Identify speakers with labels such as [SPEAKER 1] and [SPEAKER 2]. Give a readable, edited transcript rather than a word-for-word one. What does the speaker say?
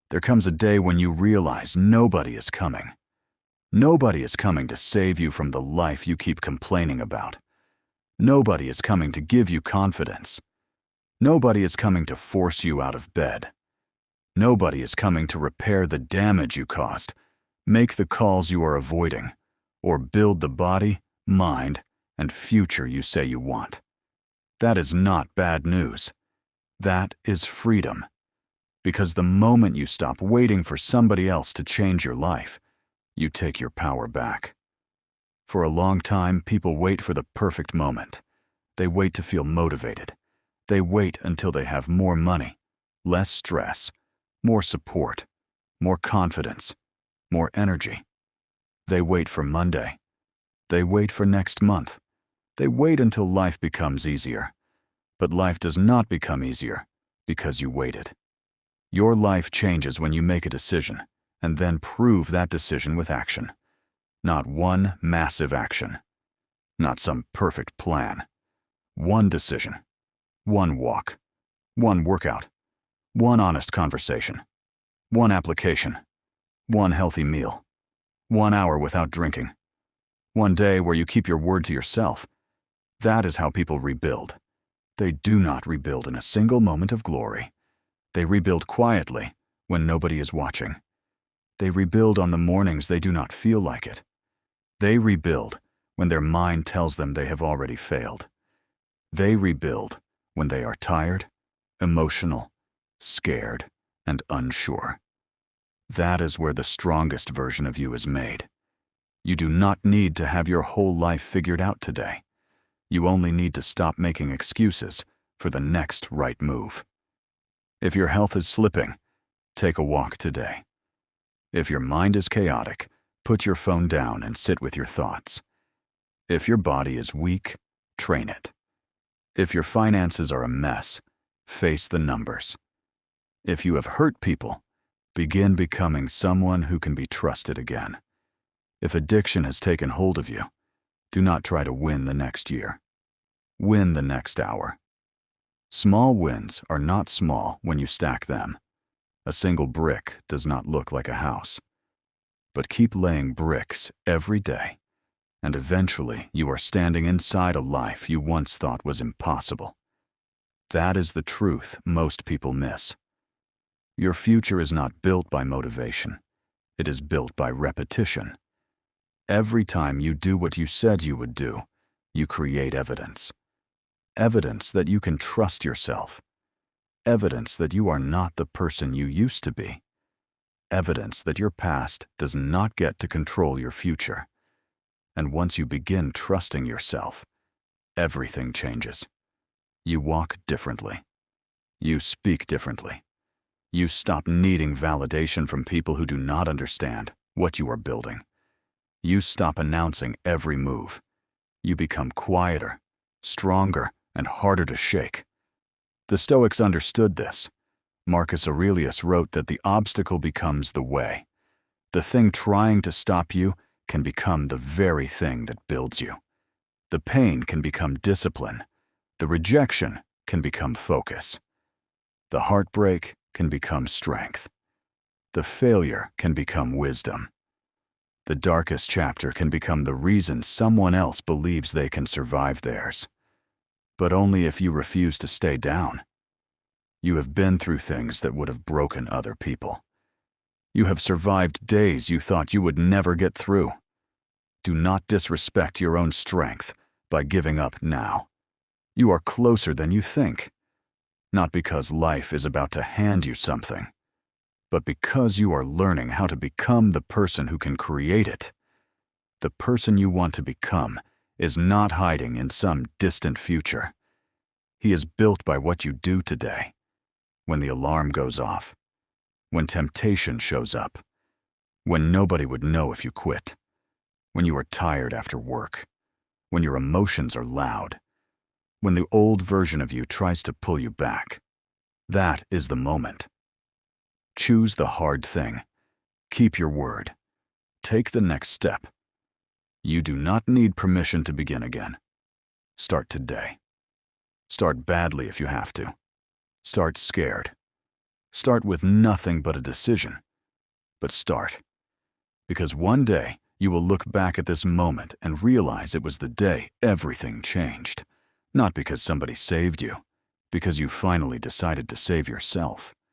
[SPEAKER 1] There comes a day when you realize nobody is coming. Nobody is coming to save you from the life you keep complaining about. Nobody is coming to give you confidence. Nobody is coming to force you out of bed. Nobody is coming to repair the damage you caused, make the calls you are avoiding, or build the body, mind, and future you say you want. That is not bad news. That is freedom. Because the moment you stop waiting for somebody else to change your life, you take your power back. For a long time, people wait for the perfect moment. They wait to feel motivated. They wait until they have more money, less stress, more support, more confidence, more energy. They wait for Monday. They wait for next month. They wait until life becomes easier. But life does not become easier because you waited. Your life changes when you make a decision and then prove that decision with action. Not one massive action. Not some perfect plan. One decision. One walk. One workout. One honest conversation. One application. One healthy meal. 1 hour without drinking. One day where you keep your word to yourself. That is how people rebuild. They do not rebuild in a single moment of glory. They rebuild quietly when nobody is watching. They rebuild on the mornings they do not feel like it. They rebuild when their mind tells them they have already failed. They rebuild when they are tired, emotional, scared, and unsure. That is where the strongest version of you is made. You do not need to have your whole life figured out today. You only need to stop making excuses for the next right move. If your health is slipping, take a walk today. If your mind is chaotic, put your phone down and sit with your thoughts. If your body is weak, train it. If your finances are a mess, face the numbers. If you have hurt people, begin becoming someone who can be trusted again. If addiction has taken hold of you, do not try to win the next year. Win the next hour. Small wins are not small when you stack them. A single brick does not look like a house. But keep laying bricks every day, and eventually you are standing inside a life you once thought was impossible. That is the truth most people miss. Your future is not built by motivation. It is built by repetition. Every time you do what you said you would do, you create evidence. Evidence that you can trust yourself. Evidence that you are not the person you used to be. Evidence that your past does not get to control your future. And once you begin trusting yourself, everything changes. You walk differently. You speak differently. You stop needing validation from people who do not understand what you are building. You stop announcing every move. You become quieter, stronger, and harder to shake. The Stoics understood this. Marcus Aurelius wrote that the obstacle becomes the way. The thing trying to stop you can become the very thing that builds you. The pain can become discipline. The rejection can become focus. The heartbreak can become strength. The failure can become wisdom. The darkest chapter can become the reason someone else believes they can survive theirs. But only if you refuse to stay down. You have been through things that would have broken other people. You have survived days you thought you would never get through. Do not disrespect your own strength by giving up now. You are closer than you think. Not because life is about to hand you something, but because you are learning how to become the person who can create it. The person you want to become is not hiding in some distant future. He is built by what you do today. When the alarm goes off, when temptation shows up, when nobody would know if you quit, when you are tired after work, when your emotions are loud, when the old version of you tries to pull you back. That is the moment. Choose the hard thing. Keep your word. Take the next step. You do not need permission to begin again. Start today. Start badly if you have to. Start scared. Start with nothing but a decision. But start. Because one day, you will look back at this moment and realize it was the day everything changed. Not because somebody saved you, because you finally decided to save yourself.